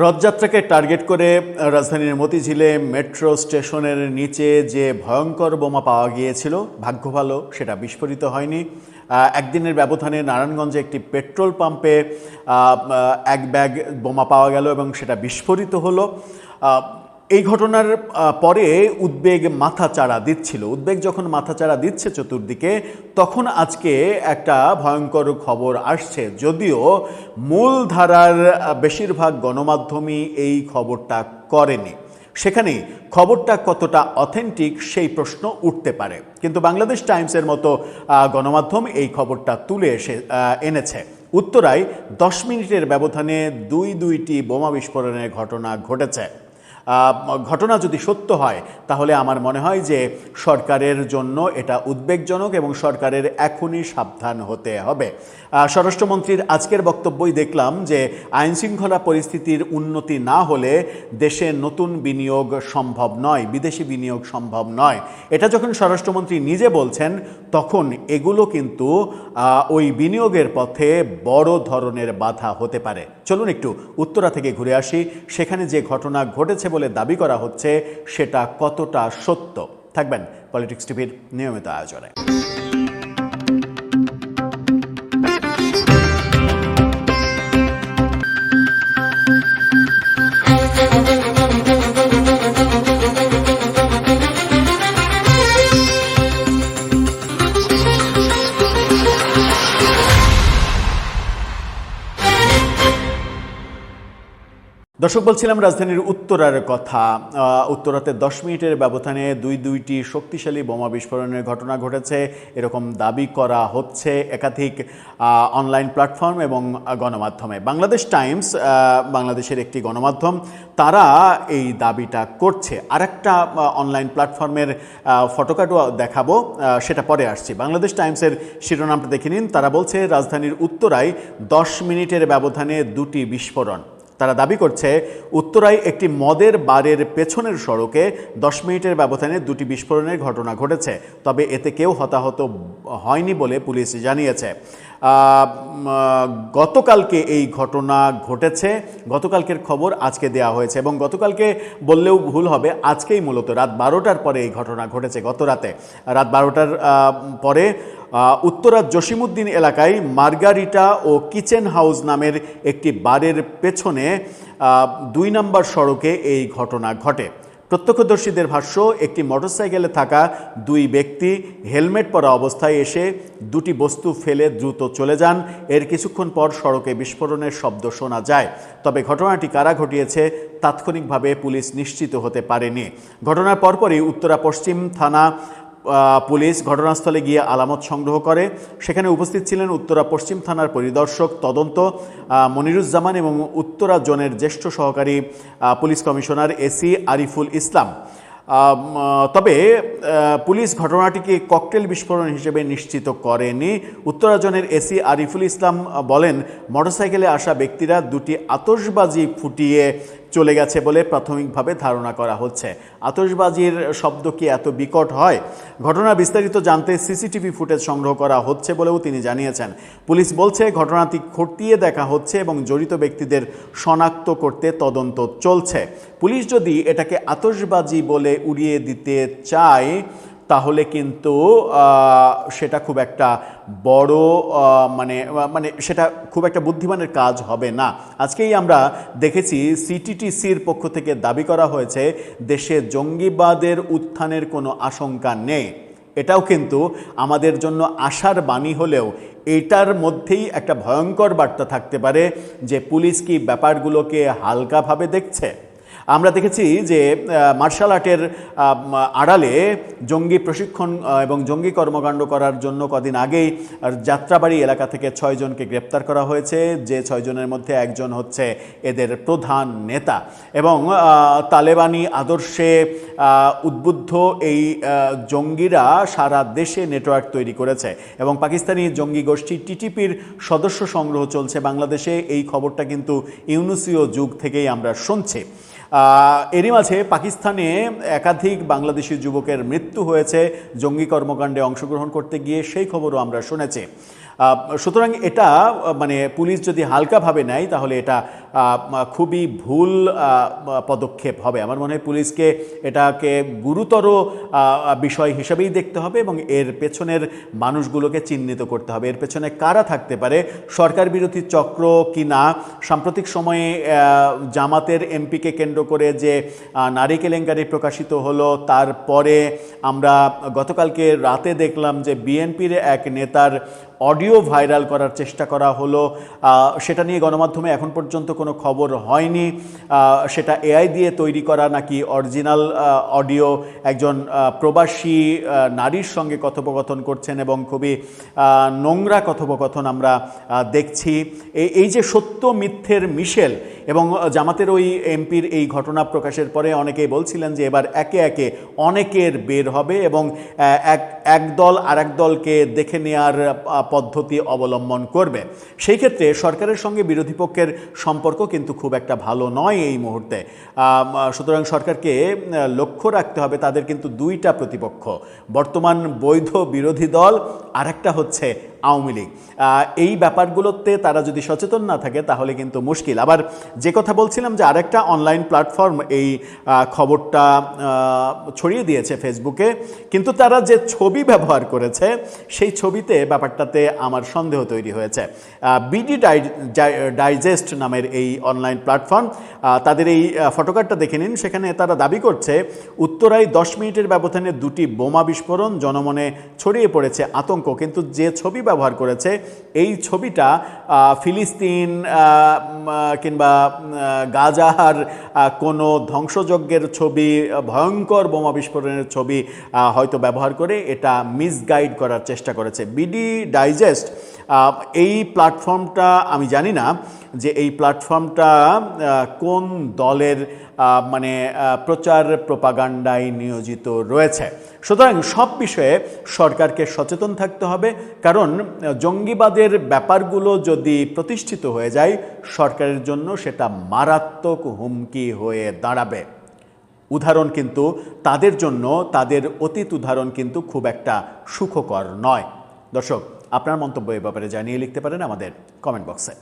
রথযাত্রাকে target করে রাজধানীর মতিঝিলে metro স্টেশনের নিচে যে ভয়ঙ্কর বোমা পাওয়া গিয়েছিল, ভাগ্য ভালো সেটা বিস্ফোরিত হয়নি। একদিনের ব্যবধানে নারায়ণগঞ্জে একটি পেট্রোল পাম্পে এক ব্যাগ বোমা পাওয়া গেল এবং সেটা বিস্ফোরিত হলো। এই ঘটনার পরে উদ্বেগ মাথাচাড়া দিচ্ছিল। উদ্বেগ যখন মাথাচাড়া দিচ্ছে চতুর্দিকে, তখন আজকে একটা ভয়ঙ্কর খবর আসছে, যদিও মূলধারার বেশিরভাগ গণমাধ্যমই এই খবরটা করেনি। সেখানে খবরটা কতটা অথেন্টিক সেই প্রশ্ন উঠতে পারে, কিন্তু বাংলাদেশ টাইমসের মতো গণমাধ্যম এই খবরটা তুলে এনেছে। উত্তরায় 10 মিনিটের ব্যবধানে দুইটি বোমা বিস্ফোরণের ঘটনা ঘটেছে। ঘটনা যদি সত্য হয় তাহলে আমার মনে হয় যে সরকারের জন্য এটা উদ্বেগজনক এবং সরকারের এখনই সাবধান হতে হবে। স্বরাষ্ট্রমন্ত্রীর আজকের বক্তব্যই দেখলাম যে আইনশৃঙ্খলা পরিস্থিতির উন্নতি না হলে দেশে নতুন বিনিয়োগ সম্ভব নয়, বিদেশি বিনিয়োগ সম্ভব নয়। এটা যখন স্বরাষ্ট্রমন্ত্রী নিজে বলছেন, তখন এগুলো কিন্তু ওই বিনিয়োগের পথে বড় ধরনের বাধা হতে পারে। চলুন একটু উত্তরা থেকে ঘুরে আসি। সেখানে যে ঘটনা ঘটেছে বলে দাবি করা হচ্ছে সেটা কতটা সত্য। থাকবেন পলিটিক্স টিভির নিয়মিত আয়োজনে। দর্শক, বলছিলাম রাজধানীর উত্তরার কথা। উত্তরাতে 10 মিনিটের ব্যবধানে দুইটি শক্তিশালী বোমা বিস্ফোরণের ঘটনা ঘটেছে, এরকম দাবি করা হচ্ছে একাধিক অনলাইন প্ল্যাটফর্ম এবং গণমাধ্যমে। বাংলাদেশ টাইমস, বাংলাদেশের একটি গণমাধ্যম, তারা এই দাবিটা করছে। আরেকটা অনলাইন প্ল্যাটফর্মের ফটোকাটও দেখাবো, সেটা পরে আসছি। বাংলাদেশ টাইমসের শিরোনামটা দেখে নিন। তারা বলছে রাজধানীর উত্তরায় 10 মিনিটের ব্যবধানে 2টি বিস্ফোরণ। তারা দাবি করছে উত্তরায় একটি মদের বারের পেছনের সড়কে 10 মিনিটের ব্যবধানে 2টি বিস্ফোরণের ঘটনা ঘটেছে, তবে এতে কেউ হতাহত হয়নি বলে পুলিশ জানিয়েছে। গতকালকে এই ঘটনা ঘটেছে, গতকালকের খবর আজকে দেয়া হয়েছে এবং গতকালকে বললেও ভুল হবে, আজকেই মূলত রাত 12টার পরে এই ঘটনা ঘটেছে। গত রাতে রাত 12টার পরে উত্তরা জসিমউদ্দিন এলাকায় মার্গারিটা ও কিচেন হাউস নামের একটি বারের পেছনে 2 নম্বর সড়কে এই ঘটনা ঘটে। প্রত্যক্ষদর্শীদের ভাষ্য, একটি মোটরসাইকেলে থাকা 2 ব্যক্তি হেলমেট পরা অবস্থায় এসে 2টি বস্তু ফেলে দ্রুত চলে যান। এর কিছুক্ষণ পর সড়কে বিস্ফোরণের শব্দ শোনা যায়, তবে ঘটনাটি কারা ঘটিয়েছে তাৎক্ষণিকভাবে পুলিশ নিশ্চিত হতে পারেনি। ঘটনার পরপরই উত্তরা পশ্চিম থানা পুলিশ ঘটনাস্থলে গিয়ে আলামত সংগ্রহ করে। সেখানে উপস্থিত ছিলেন উত্তরা পশ্চিম থানার পরিদর্শক তদন্ত মনিরুজ্জামান এবং উত্তরা জোনের জ্যেষ্ঠ সহকারী police commissioner AC Ariful Islam. তবে পুলিশ ঘটনাটিকে ককটেল বিস্ফোরণ হিসেবে নিশ্চিত করেনি। উত্তরা জোনের এসি আরিফুল ইসলাম বলেন, মোটরসাইকেলে আসা ব্যক্তিরা 2টি আতশবাজি ফুটিয়ে চলে গেছে বলে প্রাথমিকভাবে ধারণা করা হচ্ছে। আতশবাজির শব্দ কি এত বিকট হয়? ঘটনা বিস্তারিত জানতে সিসিটিভি ফুটেজ সংগ্রহ করা হচ্ছে বলেও তিনি জানিয়েছেন। পুলিশ বলছে ঘটনাটি খতিয়ে দেখা হচ্ছে এবং জড়িত ব্যক্তিদের শনাক্ত করতে তদন্ত চলছে। পুলিশ যদি এটাকে আতশবাজি বলে উড়িয়ে দিতে চায় তাহলে কিন্তু সেটা খুব একটা বড় সেটা খুব একটা বুদ্ধিমানের কাজ হবে না। আজকেই আমরা দেখেছি সিটিটিসির পক্ষ থেকে দাবি করা হয়েছে দেশে জঙ্গিবাদের উত্থানের কোনো আশঙ্কা নেই। এটাও কিন্তু আমাদের জন্য আশার বাণী হলেও এটার মধ্যেই একটা ভয়ঙ্কর বার্তা থাকতে পারে যে পুলিশ কি ব্যাপারগুলোকে হালকাভাবে দেখছে। আমরা দেখেছি যে মার্শাল আর্টের আড়ালে জঙ্গি প্রশিক্ষণ এবং জঙ্গি কর্মকাণ্ড করার জন্য কদিন আগেই যাত্রাবাড়ি এলাকা থেকে 6 জনকে গ্রেপ্তার করা হয়েছে, যে 6 জনের মধ্যে একজন হচ্ছে এদের প্রধান নেতা এবং তালেবানি আদর্শে উদ্বুদ্ধ এই জঙ্গিরা সারা দেশে নেটওয়ার্ক তৈরি করেছে এবং পাকিস্তানি জঙ্গি গোষ্ঠী টিটিপির সদস্য সংগ্রহ চলছে বাংলাদেশে। এই খবরটা কিন্তু ইউনুসীয় যুগ থেকেই আমরা শুনছি। এরই মাঝে পাকিস্তানে একাধিক বাংলাদেশি যুবকের মৃত্যু হয়েছে জঙ্গি কর্মকাণ্ডে অংশগ্রহণ করতে গিয়ে, সেই খবরও আমরা শুনেছি। সুতরাং এটা পুলিশ যদি হালকাভাবে নেয় তাহলে এটা খুবই ভুল পদক্ষেপ হবে। আমার মনে হয় পুলিশকে এটাকে গুরুতর বিষয় হিসেবেই দেখতে হবে এবং এর পেছনের মানুষগুলোকে চিহ্নিত করতে হবে। এর পেছনে কারা থাকতে পারে, সরকার বিরোধী চক্র কি না। সাম্প্রতিক সময়ে জামাতের এমপিকে কেন্দ্র করে যে নারী কেলেঙ্কারি প্রকাশিত হলো, তারপরে আমরা গতকালকে রাতে দেখলাম যে বিএনপির এক নেতার অডিও ভাইরাল করার চেষ্টা করা হলো। সেটা নিয়ে গণমাধ্যমে এখন পর্যন্ত কোনো খবর হয়নি। সেটা এআই দিয়ে তৈরি করা নাকি অরিজিনাল অডিও। একজন প্রবাসী নারীর সঙ্গে কথোপকথন করছেন এবং খুবই নোংরা কথোপকথন আমরা দেখছি। এই যে সত্য মিথ্যের মিশেল, এবং জামাতের ওই এমপির এই ঘটনা প্রকাশের পরে অনেকেই বলছিলেন যে এবার একে একে অনেকের বের হবে এবং এক দল আরেক দলকে দেখে নেওয়ার পদ্ধতি অবলম্বন করবে। সেই ক্ষেত্রে সরকারের সঙ্গে বিরোধী পক্ষের সম্পর্ক কিন্তু খুব একটা ভালো নয় এই মুহূর্তে। সুতরাং সরকারকে লক্ষ্য রাখতে হবে, তাদের কিন্তু দুইটা প্রতিপক্ষ, বর্তমান বৈধ বিরোধী দল আর একটা হচ্ছে আওয়ামী লীগ। এই ব্যাপারগুলোতে তারা যদি সচেতন না থাকে তাহলে কিন্তু মুশকিল। আবার যে কথা বলছিলাম যে আরেকটা অনলাইন প্ল্যাটফর্ম এই খবরটা ছড়িয়ে দিয়েছে ফেসবুকে, কিন্তু তারা যে ছবি ব্যবহার করেছে সেই ছবিতে ব্যাপারটাতে আমার সন্দেহ তৈরি হয়েছে। বিডি ডাইজেস্ট নামের এই অনলাইন প্ল্যাটফর্ম, তাদের এই ফটোকার্ডটা দেখে নিন। সেখানে তারা দাবি করছে উত্তরায় 10 মিনিটের ব্যবধানে 2টি বোমা বিস্ফোরণ, জনমনে ছড়িয়ে পড়েছে আতঙ্ক। কিন্তু যে ছবি ব্যবহার করেছে এই ছবিটা ফিলিস্তিন কিংবা গাজার কোনো ধ্বংসযজ্ঞের ছবি, ভয়ঙ্কর বোমা বিস্ফোরণের ছবি হয়তো ব্যবহার করে এটা মিসগাইড করার চেষ্টা করেছে বিডি ডাইজেস্ট। এই প্ল্যাটফর্মটা আমি জানি না যে এই প্ল্যাটফর্মটা কোন দলের মানে প্রচার প্রপাগান্ডায় নিয়োজিত রয়েছে। সুতরাং সব বিষয়ে সরকারকে সচেতন থাকতে হবে, কারণ জঙ্গিবাদের ব্যাপারগুলো যদি প্রতিষ্ঠিত হয়ে যায় সরকারের জন্য সেটা মারাত্মক হুমকি হয়ে দাঁড়াবে। উদাহরণ কিন্তু তাদের জন্য, তাদের অতীত উদাহরণ কিন্তু খুব একটা সুখকর নয়। দর্শক, আপনার মন্তব্য এ ব্যাপারে জানিয়ে লিখতে পারেন আমাদের কমেন্ট বক্সে।